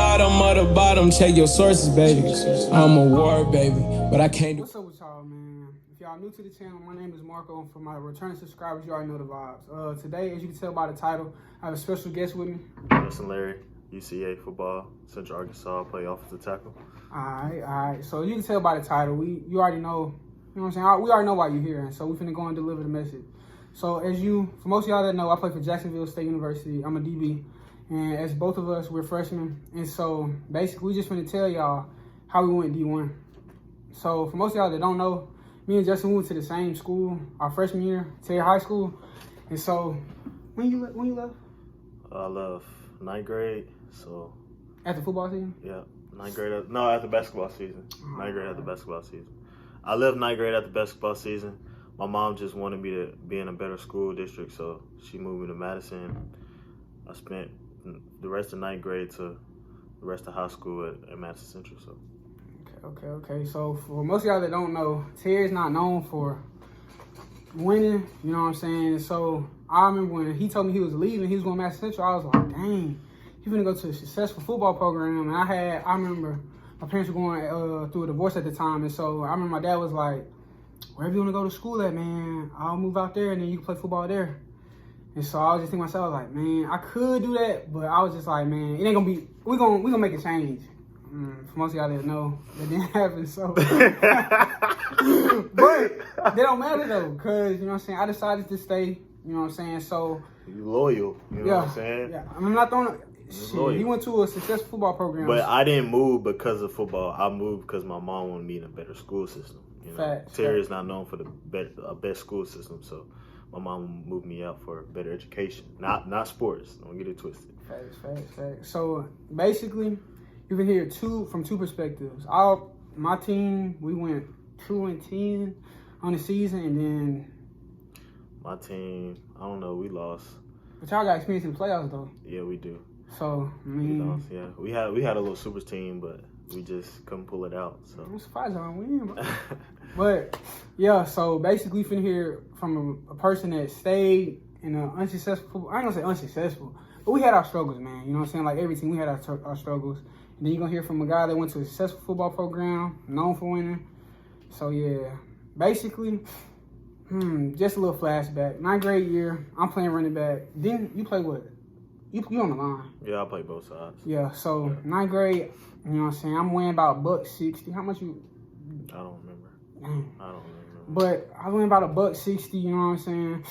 bottom of the bottom, check your sources, baby. I'm a war, baby, but I can't do. What's up with y'all, man? If y'all new to the channel, my name is Marco, and for my returning subscribers, you already know the vibes. Today, as you can tell by the title, I have a special guest with me. Listen, Larry, UCA football, Central Arkansas, play offensive tackle. All right. So you can tell by the title, you already know, you know what I'm saying? We already know why you're here, and so we finna go and deliver the message. So for most of y'all that know, I play for Jacksonville State University. I'm a DB, and as both of us, we're freshmen. And so basically, we just finna tell y'all how we went D1. So for most of y'all that don't know, me and Justin went to the same school our freshman year, Terry High School. And so when you left? I left ninth grade, so. After football season? Yeah, ninth grade. After basketball season. Ninth grade after basketball season. I left ninth grade after basketball season. My mom just wanted me to be in a better school district, so she moved me to Madison. I spent the rest of ninth grade to the rest of high school at Madison Central. So. Okay. So for most of y'all that don't know, Terry's not known for winning, you know what I'm saying? So I remember when he told me he was leaving, he was going to Madison Central, I was like, dang, he's gonna go to a successful football program. And I remember my parents were going through a divorce at the time, and so I remember my dad was like, wherever you want to go to school at, man, I'll move out there and then you can play football there. And so I was just thinking to myself, I was like, man, I could do that, but I was just like, man, it ain't gonna be, we gonna make a change. For most of y'all that know, that didn't happen, so. But they don't matter though, because, you know what I'm saying, I decided to stay, you know what I'm saying, so. You loyal, you know what I'm saying? Yeah, I'm not throwing, shit, he went to a successful football program. But I didn't move because of football. I moved because my mom wanted me in a better school system. You know, Facts. Terry is not known for the best school system, so my mom moved me out for better education, not sports. Don't get it twisted. Facts. So basically, you can hear from two perspectives. My team, we went 2-10 on the season, and then my team, I don't know, we lost. But y'all got experience in the playoffs though. Yeah, we do. So I mean, we lost. Yeah, we had a little super team, but we just couldn't pull it out. So I'm surprised y'all win. But yeah, so basically, we finna hear from a person that stayed in an unsuccessful. I ain't gonna say unsuccessful, but we had our struggles, man. You know what I'm saying? Like every team, we had our struggles. And then you're gonna hear from a guy that went to a successful football program, known for winning. So yeah, basically, just a little flashback. Ninth grade year, I'm playing running back. Then you play what? You on the line. Yeah, I play both sides. Yeah, so ninth grade, you know what I'm saying? I'm weighing about $160. How much you? I don't remember. I don't remember. But I went about $160, you know what I'm saying?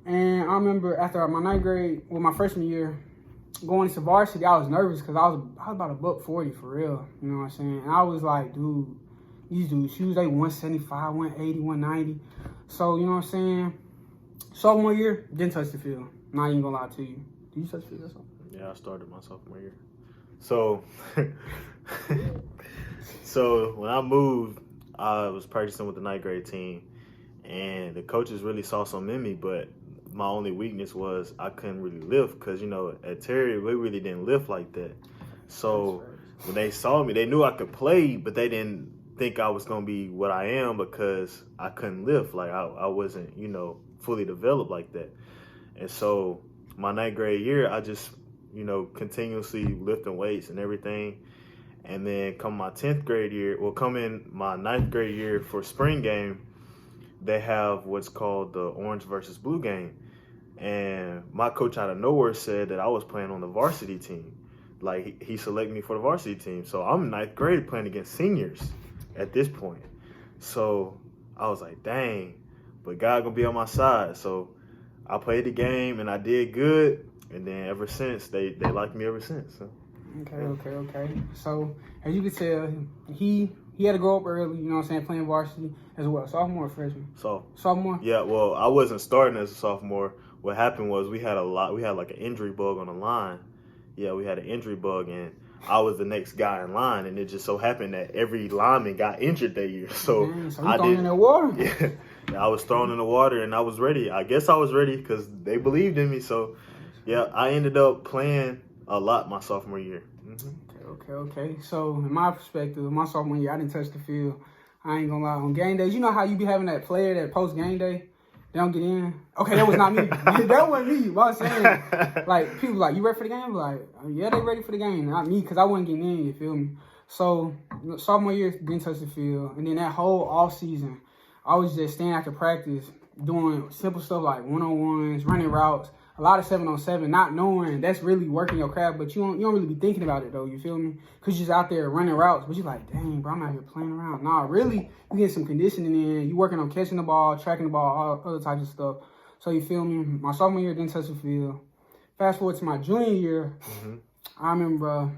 And I remember after my ninth grade, my freshman year, going into varsity, I was nervous because I was about $140 for real, you know what I'm saying? And I was like, dude, these dudes, shoes, they 175, 180, 190. So, you know what I'm saying? Sophomore year, didn't touch the field. Not even gonna lie to you. Did you touch the field or something? Yeah, I started my sophomore year. So, so when I moved, I was practicing with the ninth grade team, and the coaches really saw something in me, but my only weakness was I couldn't really lift because, you know, at Terry, we really didn't lift like that. So when they saw me, they knew I could play, but they didn't think I was going to be what I am because I couldn't lift. Like, I wasn't, you know, fully developed like that. And so my ninth grade year, I just, you know, continuously lifting weights and everything. And then come my 10th grade year, come in my ninth grade year for spring game, they have what's called the orange versus blue game. And my coach out of nowhere said that I was playing on the varsity team. Like, he selected me for the varsity team. So I'm in ninth grade playing against seniors at this point. So I was like, dang, but God gonna be on my side. So I played the game and I did good. And then ever since, they liked me ever since. So. Okay. So as you can tell, he had to grow up early, you know what I'm saying, playing varsity as well. Sophomore or freshman? Sophomore? Yeah, well, I wasn't starting as a sophomore. What happened was we had like an injury bug on the line. Yeah, we had an injury bug, and I was the next guy in line, and it just so happened that every lineman got injured that year. So I did. In the water? Yeah, I was thrown in the water, and I was ready. I guess I was ready because they believed in me. So, yeah, I ended up playing a lot my sophomore year. Okay. So in my perspective, my sophomore year, I didn't touch the field. I ain't gonna lie. On game days, you know how you be having that player that post game day, They don't get in. Okay, that was not me. That wasn't me. But I'm saying, like, people like, you ready for the game? Like, yeah, they ready for the game. Not me, because I wasn't getting in, you feel me? So, sophomore year, didn't touch the field. And then that whole off season, I was just staying after practice, doing simple stuff like one-on-ones, running routes, a lot of 7-on-7, not knowing that's really working your craft, but you don't really be thinking about it, though, you feel me? Because you're just out there running routes, but you're like, dang, bro, I'm out here playing around. Nah, really, you get some conditioning in, you working on catching the ball, tracking the ball, all other types of stuff. So, you feel me? My sophomore year, didn't touch the field. Fast forward to my junior year, I remember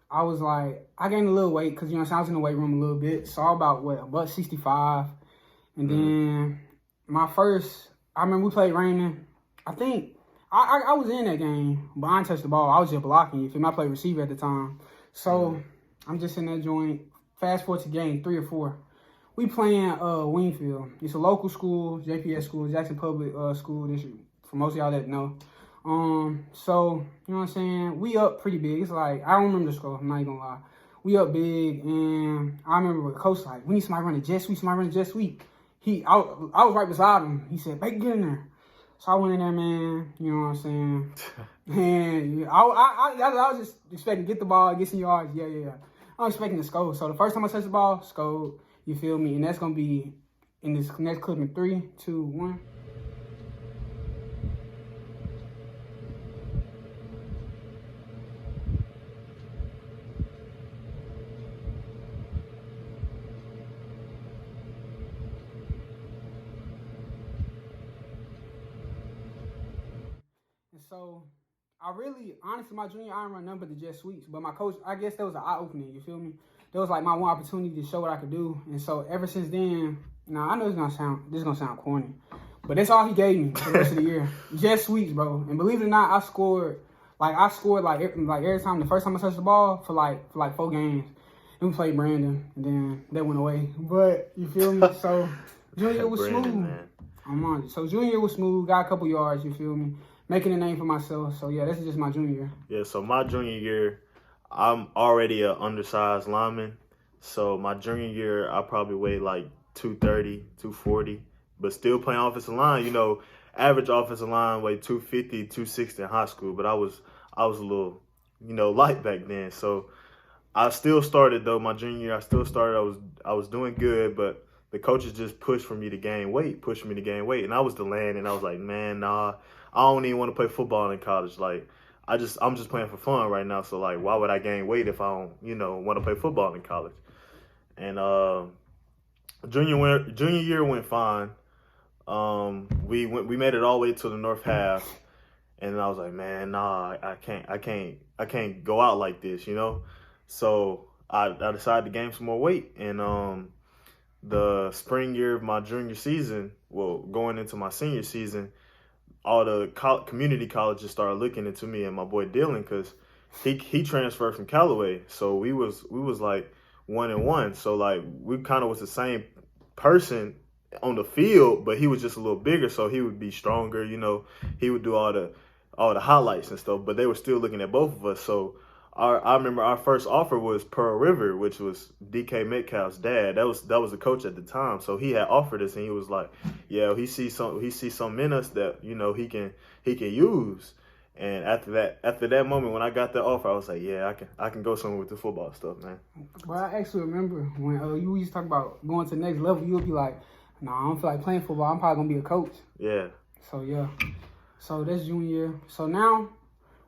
I was like, I gained a little weight because, you know what I'm saying, I was in the weight room a little bit. So, about, about 65. And then I remember we played Raymond. I think I was in that game, but I didn't touch the ball. I was just blocking, you feel me? I played receiver at the time. So, I'm just in that joint. Fast forward to game 3 or 4. We playing Wingfield. It's a local school, JPS school, Jackson Public School District, for most of y'all that know. So, you know what I'm saying? We up pretty big. It's like, I don't remember the score, I'm not even gonna lie. We up big, and I remember the coach like, we need somebody running jet sweep, I was right beside him. He said, "Baker, get in there." So I went in there, man. You know what I'm saying? And I was just expecting to get the ball, get some yards. Yeah. I was expecting to score. So the first time I touched the ball, scored. You feel me? And that's gonna be in this next clip in 3, 2, 1. So, honestly, my junior, I didn't run none but the jet sweeps. But my coach, I guess that was an eye-opening, you feel me? That was like my one opportunity to show what I could do. And so, ever since then, now I know this is gonna sound corny, but that's all he gave me for the rest of the year. Jet sweeps, bro. And believe it or not, I scored like every time, the first time I touched the ball for like 4 games. And we played Brandon, and then that went away. But, you feel me? So, junior year was smooth. I'm on it. So, junior year was smooth, got a couple yards, you feel me? Making a name for myself. So, yeah, this is just my junior year. Yeah, so my junior year, I'm already an undersized lineman. So, my junior year, I probably weighed like 230, 240, but still playing offensive line. You know, average offensive line weighed 250, 260 in high school, but I was a little, light back then. So, I still started, though, my junior year. I was doing good, but the coaches just pushed for me to gain weight. And I was delaying, and I was like, man, nah. I don't even want to play football in college. Like, I'm just playing for fun right now. So, like, why would I gain weight if I don't, want to play football in college? And junior year went fine. We made it all the way to the north half, and I was like, man, nah, I can't go out like this, So I decided to gain some more weight, and the spring year of my junior season, going into my senior season, all the community colleges started looking into me and my boy Dylan, because he transferred from Callaway. So we was like 1-1. So like we kind of was the same person on the field, but he was just a little bigger, so he would be stronger. He would do all the highlights and stuff. But they were still looking at both of us. So I remember our first offer was Pearl River, which was DK Metcalf's dad. That was the coach at the time. So he had offered us, and he was like, "Yeah, he sees something in us that he can use." And after that moment, when I got that offer, I was like, "Yeah, I can go somewhere with the football stuff, man." But I actually remember when you used to talk about going to the next level, you would be like, "Nah, I don't feel like playing football. I'm probably gonna be a coach." Yeah. So yeah. So that's junior year. So now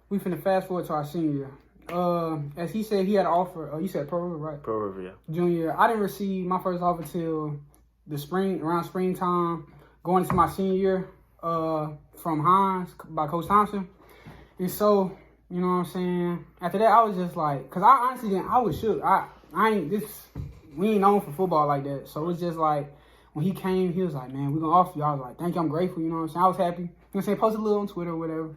we finna fast forward to our senior year. As he said, he had an offer. You said Pearl River, right? Pearl River, yeah. Junior year. I didn't receive my first offer till around springtime, going into my senior year, from Hines by Coach Thompson. And so, you know what I'm saying? After that, I was just like, because I honestly didn't, I was shook. We ain't known for football like that. So it was just like, when he came, he was like, man, we're going to offer you. I was like, thank you, I'm grateful, you know what I'm saying? I was happy. You know what I'm saying? Posted a little on Twitter or whatever.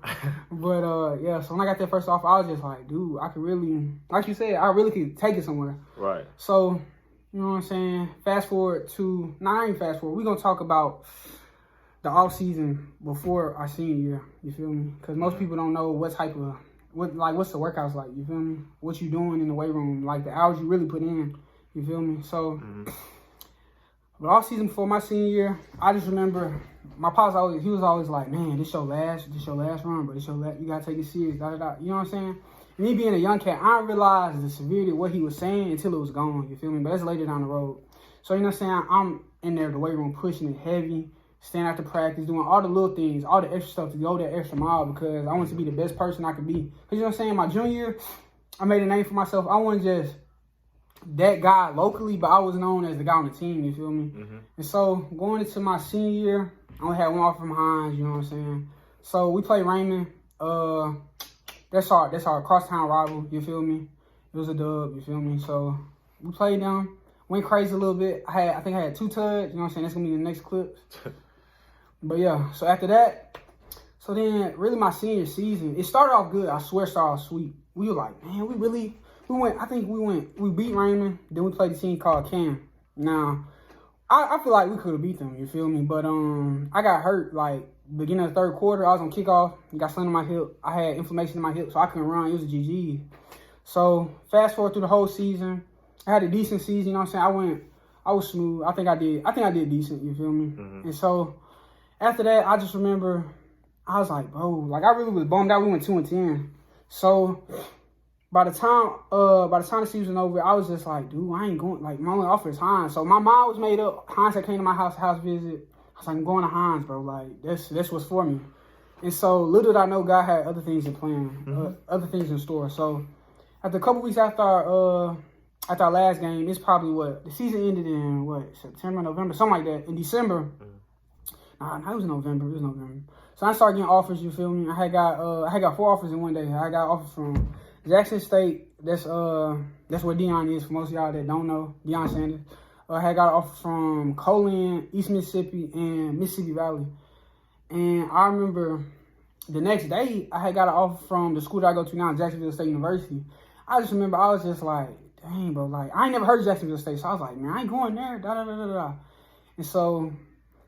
But, yeah, so when I got that first offer, I was just like, dude, I could really, like you said, I really could take it somewhere. Right. So, you know what I'm saying? Fast forward to, not even fast forward, we're going to talk about the off season before our senior year, you feel me? Because most people don't know what's the workouts like, you feel me? What you doing in the weight room, like the hours you really put in, you feel me? So, But all season before my senior year, I just remember my pops he was always like, man, this your last run, but you gotta take it serious, da da da. You know what I'm saying? And me being a young cat, I didn't realize the severity of what he was saying until it was gone. You feel me? But that's later down the road. So you know what I'm saying? I'm in there, the weight room, pushing it heavy, staying after practice, doing all the little things, all the extra stuff to go that extra mile because I wanted to be the best person I could be. Because you know what I'm saying? My junior year, I made a name for myself. I wasn't just that guy locally, but I was known as the guy on the team, you feel me? Mm-hmm. And so going into my senior year, I only had one offer from Hines, you know what I'm saying? So we played Raymond. That's our crosstown rival, you feel me? It was a dub, you feel me? So we played them, went crazy a little bit. I think I had 2 tuds, you know what I'm saying? That's gonna be the next clips. But yeah, so after that, so then really my senior season, it started off good. I swear it started off sweet. We were like, man, we beat Raymond, then we played a team called Cam. Now, I feel like we could have beat them, you feel me? But I got hurt like beginning of the third quarter. I was on kickoff, got something in my hip. I had inflammation in my hip, so I couldn't run. It was a GG. So fast forward through the whole season. I had a decent season, you know what I'm saying? I was smooth. I think I did decent, you feel me? Mm-hmm. And so after that, I just remember I was like, bro, like I really was bummed out. We went 2-10. So by the time the season was over, I was just like, dude, I ain't going. Like my only offer is Hines. So my mind was made up. Hines had came to my house visit. I was like, I'm going to Hines, bro. Like this was for me. And so little did I know, God had other things in plan, other things in store. So after a couple weeks after our last game, it's probably the season ended in September, November, something like that. In December, it was November. So I started getting offers. You feel me? I had got 4 offers in one day. I got offers from Jackson State. That's where Deion is for most of y'all that don't know. Deion Sanders. I had got an offer from Colin, East Mississippi, and Mississippi Valley. And I remember the next day I had got an offer from the school that I go to now, Jacksonville State University. I just remember I was just like, dang, bro, like I ain't never heard of Jacksonville State, so I was like, man, I ain't going there. Da da da da da. And so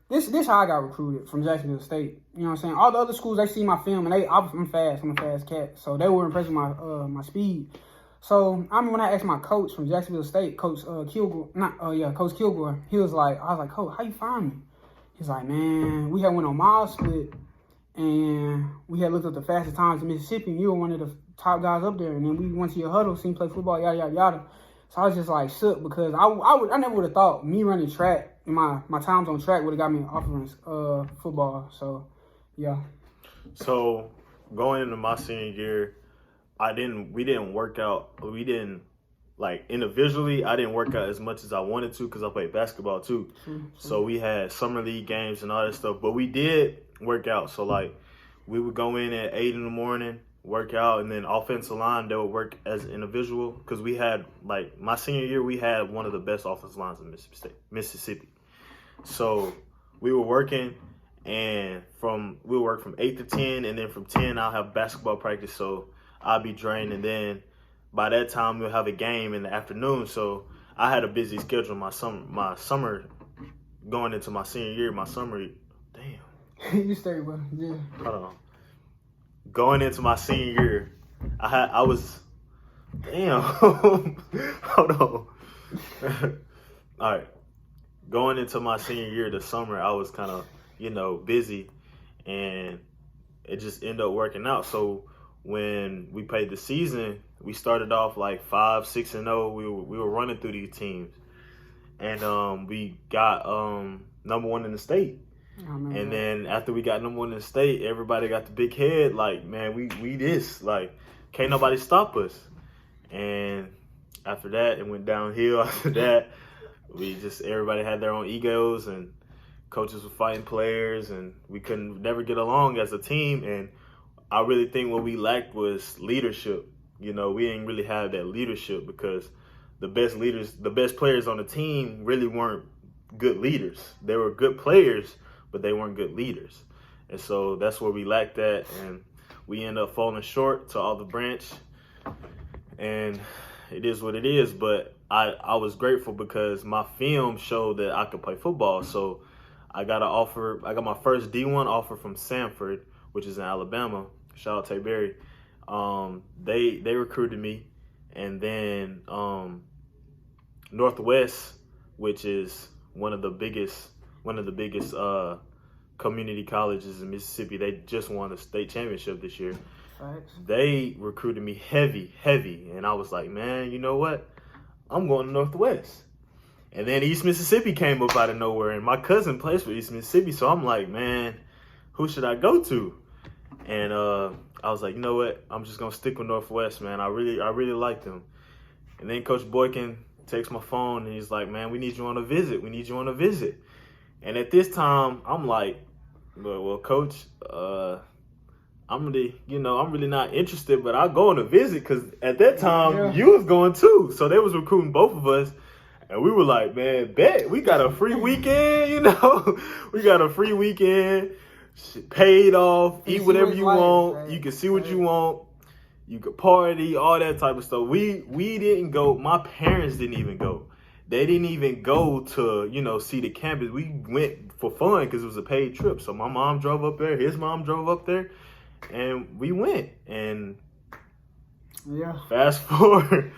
this how I got recruited from Jacksonville State. You know what I'm saying? All the other schools, they see my film, and I'm fast. I'm a fast cat. So they were impressed with my speed. So I remember when I asked my coach from Jacksonville State, Coach Kilgore, Coach Kilgore, I was like, Coach, how you find me? He's like, man, we had went on mile split, and we had looked up the fastest times in Mississippi, and you were one of the top guys up there. And then we went to your huddle, seen you play football, yada, yada, yada. So I was just like shook because I never would have thought me running track and my times on track would have got me offering football. So, yeah. So going into my senior year, we didn't work out. Individually, I didn't work out as much as I wanted to because I played basketball too. Mm-hmm. So we had summer league games and all that stuff, but we did work out. So we would go in at 8 in the morning, work out, and then offensive line, they would work as individual because we had, my senior year, we had one of the best offensive lines in Mississippi. So we were working, and we would work from 8 to 10, and then from 10, I'll have basketball practice, so I'll be drained, and then by that time, we'll have a game in the afternoon. So I had a busy schedule my summer going into my senior year, damn. You stay, bro. Yeah. Hold on. Going into my senior year, damn. Hold on. All right. Going into my senior year, the summer, I was kind of, busy, and it just ended up working out. So when we played the season, we started off 5-6-0. We were running through these teams, and we got number 1 in the state. And then after we got number 1 in the state, everybody got the big head. Man, we this. Can't nobody stop us. And after that, it went downhill. After that, everybody had their own egos, and coaches were fighting players, and we couldn't never get along as a team. And I really think what we lacked was leadership. We didn't really have that leadership because the best players on the team really weren't good leaders. They were good players, but they weren't good leaders. And so that's where we lacked that, and we end up falling short to Olive Branch. And it is what it is, but I was grateful because my film showed that I could play football. So I got my first D1 offer from Sanford, which is in Alabama. Shout out Tay Berry. They recruited me, and then Northwest, which is one of the biggest community colleges in Mississippi. They just won a state championship this year. Facts. They recruited me heavy, and I was like, man, you know what? I'm going to Northwest. And then East Mississippi came up out of nowhere, and my cousin plays for East Mississippi, so I'm like, man, who should I go to? And I was like, you know what? I'm just gonna stick with Northwest, man. I really like them. And then Coach Boykin takes my phone and he's like, man, we need you on a visit. And at this time, I'm like, well, Coach, I'm really not interested, but I'll go on a visit, because at that time you was going too. So they was recruiting both of us. And we were like, man, bet we got a free weekend, we got a free weekend, paid off, eat whatever you want. You can see what you want. You could party, all that type of stuff. We didn't go. My parents didn't even go. They didn't even go to, see the campus. We went for fun because it was a paid trip. So my mom drove up there. His mom drove up there. And we went. And fast forward,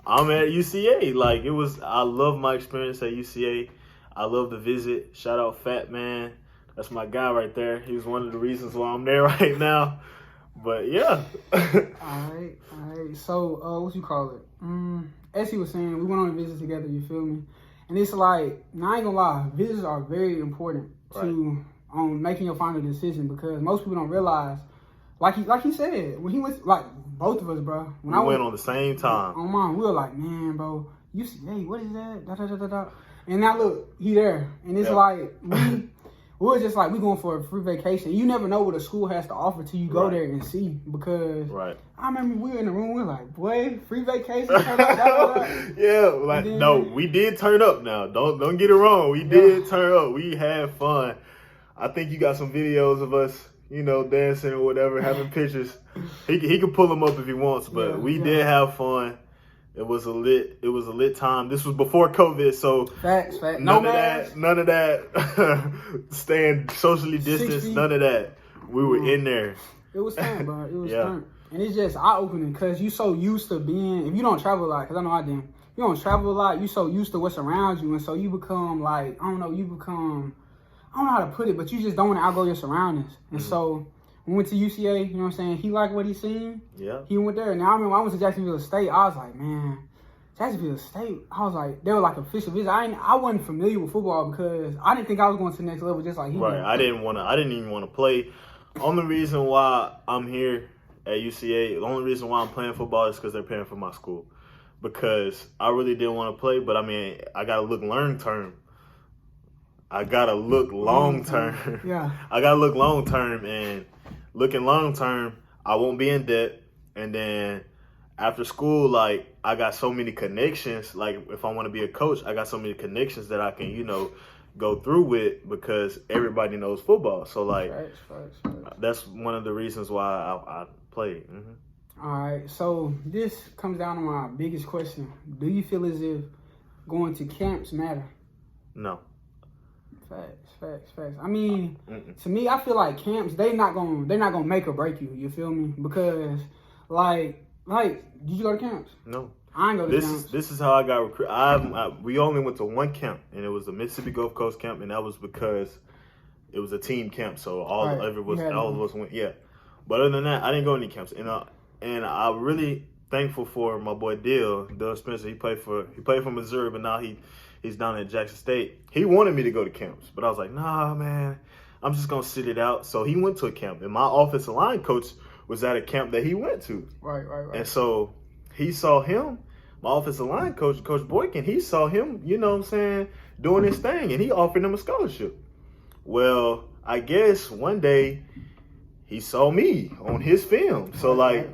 I'm at UCA. Like, I love my experience at UCA. I love the visit. Shout out Fat Man. That's my guy right there. He was one of the reasons why I'm there right now. But yeah. All right. So, what you call it? As he was saying, we went on a visit together, you feel me? And it's like, I ain't gonna lie, visits are very important to making your final decision, because most people don't realize, like he said, when he went, like both of us, bro. When we went on the same time. On mine, we were like, man, bro, UCA, what is that? Da, da, da, da, da. And now look, he there. And it's like, we were just like, we going for a free vacation. You never know what a school has to offer till you go there and see. Because I remember we were in the room, we were like, boy, free vacation. We did turn up now. Don't get it wrong. We did turn up. We had fun. I think you got some videos of us, dancing or whatever, having pictures. He can pull them up if he wants, but we did have fun. It was a lit time. This was before COVID, so facts. None of that. Staying socially distanced. None of that. We were in there. It was fun, bro. It was fun, and it's just eye opening because you so used to being. If you don't travel a lot, because I know I didn't. You don't travel a lot. You so used to what's around you, and so you become like I don't know how to put it, but you just don't want to outgo your surroundings, and so. We went to UCA, you know what I'm saying? He liked what he seen. Yeah. He went there. Now, I remember I went to Jacksonville State. I was like, man, Jacksonville State. I was like, they were like official visit. I wasn't familiar with football because I didn't think I was going to the next level just like he did. I didn't even want to play. Only reason why I'm here at UCA, the only reason why I'm playing football is because they're paying for my school. Because I really didn't want to play, but I mean, I got to look long term. I got to look long term. Yeah. I got to look long term, and looking long term, I won't be in debt. And then after school, like, I got so many connections. Like, if I want to be a coach, I got so many connections that I can, go through with because everybody knows football. So, like, that's one of the reasons why I played. All right. So this comes down to my biggest question. Do you feel as if going to camps matter? No. Facts. I mean, to me, I feel like camps, they're not gonna make or break you. You feel me? Because like, did you go to camps? No, I ain't go to camps. This is how I got recruited. We only went to one camp, and it was the Mississippi Gulf Coast camp, and that was because it was a team camp, so all of us went. Yeah, but other than that, I didn't go to any camps, and I'm really thankful for my boy Dill Spencer. He played for Missouri, but now he's down at Jackson State. He wanted me to go to camps, but I was like, nah, man, I'm just going to sit it out. So he went to a camp, and my offensive line coach was at a camp that he went to. Right. And so he saw him, my offensive line coach, Coach Boykin, he saw him, doing his thing, and he offered him a scholarship. Well, I guess one day he saw me on his film. So, right.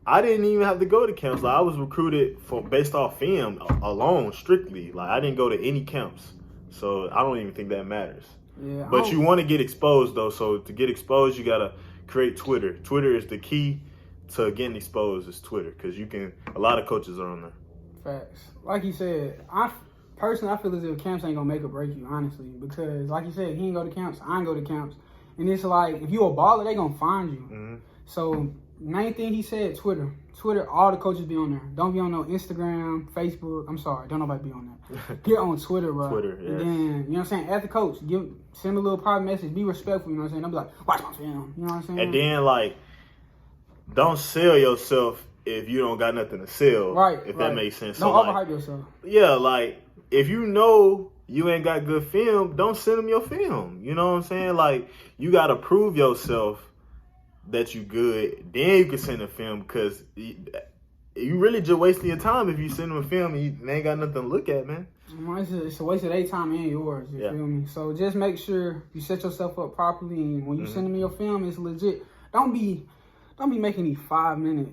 I didn't even have to go to camps. Like, I was recruited based off film alone, strictly. Like, I didn't go to any camps. So I don't even think that matters. Yeah. But you want to get exposed, though. So to get exposed, you got to create Twitter. Twitter is the key to getting exposed is Twitter. Because a lot of coaches are on there. Facts. Like you said, I feel as if camps ain't going to make or break you, honestly. Because like you said, he ain't go to camps, I ain't go to camps. And it's like, if you a baller, they going to find you. Mm-hmm. So main thing he said, Twitter. Twitter, all the coaches be on there. Don't be on no Instagram, Facebook. I'm sorry, don't nobody be on that. Get on Twitter, bro. Twitter, yes. And then, you know what I'm saying, as the coach, send a little private message, be respectful, you know what I'm saying? Don't be like, watch my film, you know what I'm saying? And then, like, don't sell yourself if you don't got nothing to sell. Right, If right. that makes sense. Don't So, like, overhype yourself. yeah, like, if you know you ain't got good film, don't send them your film. You know what I'm saying? Like, you got to prove yourself that you good. Then you can send a film, because you really just wasting your time if you send them a film and you ain't got nothing to look at, man. It's a waste of their time and yours, you feel me? So just make sure you set yourself up properly, and when you send them your film, it's legit. Don't be making these 5-minute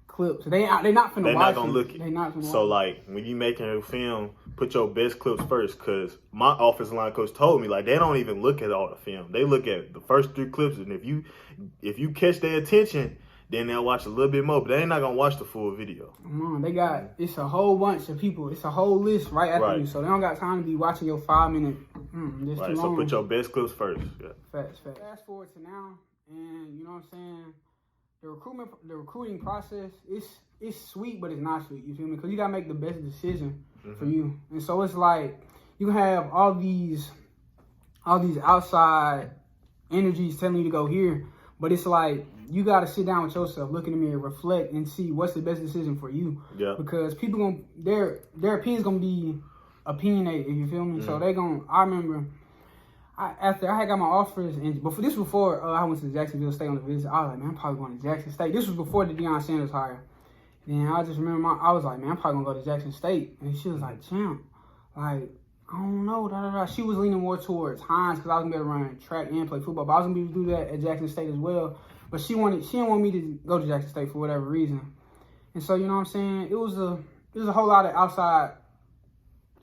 clips. They're not finna watch it. They're not gonna look it. They're not gonna So, watch it. like, when you making a film, put your best clips first, because my offensive line coach told me, like, they don't even look at all the film. They look at the first 3 clips, and if you catch their attention, then they'll watch a little bit more, but they ain't not gonna watch the full video. Come on, it's a whole bunch of people. It's a whole list right after you, so they don't got time to be watching your 5-minute. This Right, too so long. put your best clips first. Yeah. Facts. Fast forward to now, and you know what I'm saying. The recruiting process it's sweet, but it's not sweet. You feel me? Because you gotta make the best decision for you, and so it's like you have all these outside energies telling you to go here, but it's like you gotta sit down with yourself, look in the mirror, reflect, and see what's the best decision for you. Yeah. Because people their opinion's gonna be opinionated. You feel me? So they gonna. I remember. After I had got my offers, and before I went to Jacksonville State on the visit, I was like, man, I'm probably going to Jackson State. This was before the Deion Sanders hire. And I just remember I was like, man, I'm probably going to go to Jackson State. And she was like, champ, like, I don't know, She was leaning more towards Hines, because I was going to be able to run track and play football. But I was going to be able to do that at Jackson State as well. But she didn't want me to go to Jackson State for whatever reason. And so, you know what I'm saying? It was a whole lot of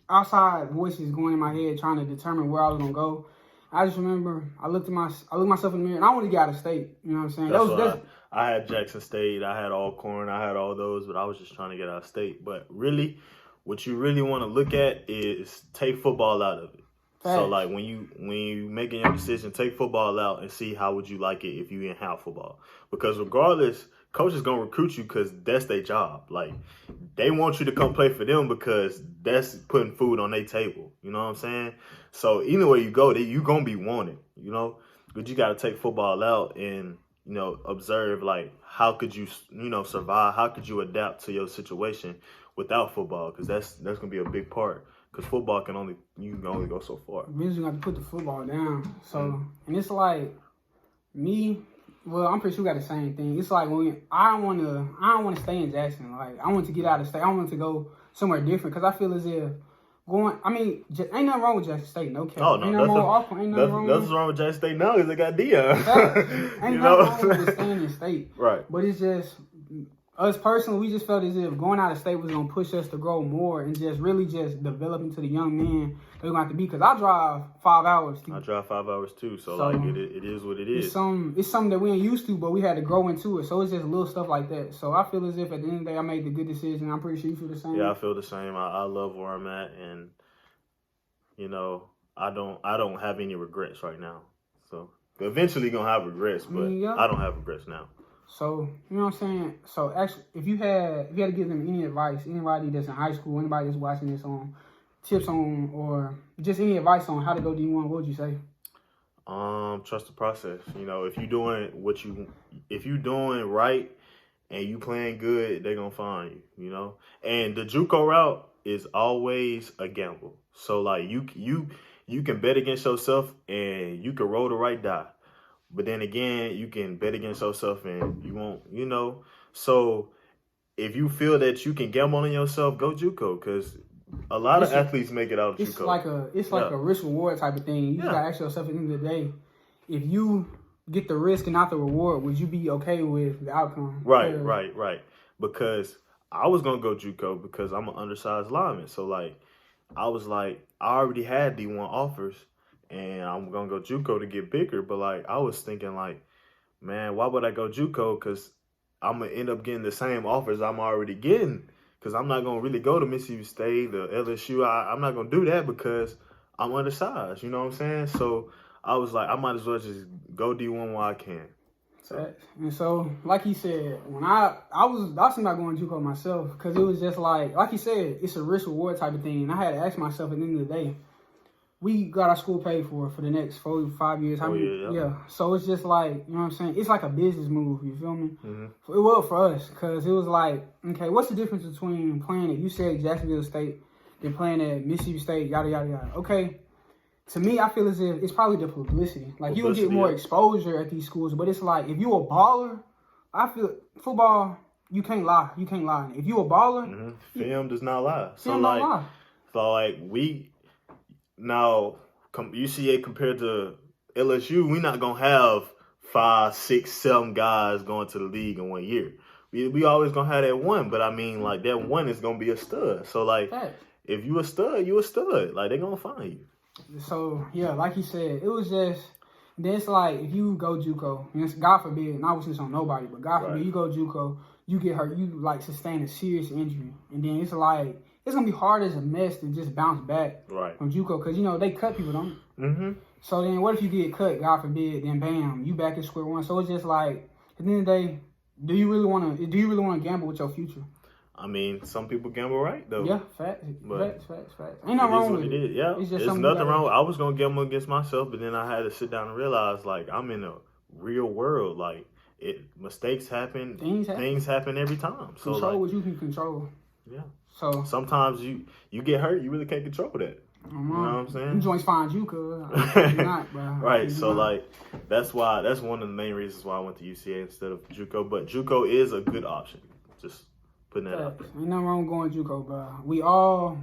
outside voices going in my head trying to determine where I was going to go. I just remember I looked myself in the mirror, and I wanted to get out of state. You know what I'm saying? I had Jackson State, I had Alcorn, I had all those, but I was just trying to get out of state. But really, what you really want to look at is take football out of it. Facts. So, like, when you making your decision, take football out and see how would you like it if you didn't have football. Because regardless, coach is gonna recruit you because that's their job. Like, they want you to come play for them because that's putting food on their table. You know what I'm saying? So anywhere you go, you gonna be wanted. You know, but you gotta take football out and observe, like, how could you survive? How could you adapt to your situation without football? Because that's gonna be a big part. Because football you can only go so far. Eventually, got to put the football down. So, and it's like me. Well, I'm pretty sure we got the same thing. It's like when I don't want to stay in Jackson. Like, I want to get out of state. I want to go somewhere different because I feel as if ain't nothing wrong with Jackson State. No cap. Oh, no, ain't nothing wrong with Auburn. Ain't nothing wrong. Nothing's wrong with Jackson State now because they got Deion. Ain't nothing wrong with staying in state. Right. But it's just us personally. We just felt as if going out of state was gonna push us to grow more and just really just develop into the young men that we're gonna have to be. Because I drive 5 hours. I drive 5 hours too. So like it is what it is. It's something that we ain't used to, but we had to grow into it. So it's just little stuff like that. So I feel as if at the end of the day I made the good decision. I'm pretty sure you feel the same. Yeah, I feel the same. I love where I'm at, and I don't have any regrets right now. So eventually gonna have regrets, but I don't have regrets now. So, you know what I'm saying? So, actually, if you had to give them any advice, anybody that's in high school, anybody that's watching this on tips on, or just any advice on how to go D1, what would you say? Trust the process. If you're doing right and you playing good, they're gonna find you, And the JUCO route is always a gamble. So like you can bet against yourself and you can roll the right die. But then again, you can bet against yourself and you won't, So if you feel that you can gamble on yourself, go JUCO, because a lot of athletes make it out of JUCO. It's like a risk reward type of thing. You gotta ask yourself at the end of the day, if you get the risk and not the reward, would you be okay with the outcome? Right. Because I was gonna go JUCO because I'm an undersized lineman. So like I was like, I already had D1 offers. And I'm going to go JUCO to get bigger. But, like, I was thinking, like, man, why would I go JUCO? Because I'm going to end up getting the same offers I'm already getting. Because I'm not going to really go to Mississippi State, the LSU. I'm not going to do that because I'm undersized. You know what I'm saying? So I was like, I might as well just go D1 while I can. So. And so, like he said, when I was thinking about going JUCO myself, because it was just like he said, it's a risk reward type of thing. And I had to ask myself at the end of the day, we got our school paid for the next 4 to 5 years. Yeah. So it's just like, you know what I'm saying? It's like a business move. You feel me? Mm-hmm. It was for us, because it was like, okay, what's the difference between playing at Jacksonville State and playing at Mississippi State? Yada yada yada. Okay. To me, I feel as if it's probably the publicity. Like, you will get more exposure at these schools, but it's like, if you a baller, I feel football, you can't lie. You can't lie. If you a baller, film does not lie. Film don't lie. So like UCA compared to LSU, we not gonna have 5, 6, 7 guys going to the league in 1 year. We always gonna have that one, but I mean, like, that one is gonna be a stud. So like, if you a stud, you a stud. Like, they gonna find you. So, yeah, like he said, it was just, then it's like, if you go JUCO, and God forbid, and I was just on nobody, but God forbid, you go JUCO, you get hurt, you, like, sustain a serious injury. And then it's like, it's going to be hard as a mess to just bounce back from JUCO, because, you know, they cut people, don't they? Mm-hmm. So then what if you get cut, God forbid, then bam, you back at square one. So it's just like, at the end of the day, do you really want to gamble with your future? I mean, some people gamble right, though. Yeah, facts. Ain't nothing wrong with it. Yeah, it's nothing wrong. I was going to gamble against myself, but then I had to sit down and realize, like, I'm in a real world. Like, mistakes happen. Things happen every time. So, control what you can control. Yeah. So sometimes you get hurt, you really can't control that. You know what I'm saying? Them joints find you, cuz. Not, bro. Right. So, like, that's one of the main reasons why I went to UCA instead of JUCO. But JUCO is a good option. Just putting that out there. Ain't nothing wrong with going JUCO, bro. We all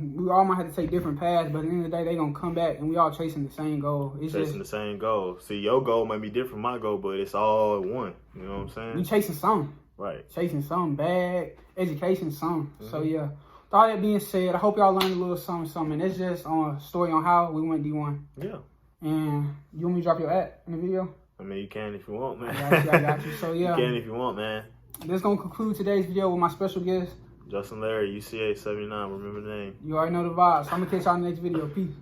might have to take different paths, but at the end of the day, they gonna come back and we all chasing the same goal. The same goal. See, your goal might be different from my goal, but it's all one. You know what I'm saying? We chasing something. Right. Chasing something, bag, education, something. Mm-hmm. So yeah. With all that being said, I hope y'all learned a little something. It's just a story on how we went D1. Yeah. And you want me to drop your at in the video? I mean, you can if you want, man. I got you. So yeah. You can if you want, man. That's gonna conclude today's video with my special guest, Justin Larry, UCA 79. Remember the name. You already know the vibes. So I'm gonna catch y'all in the next video. Peace.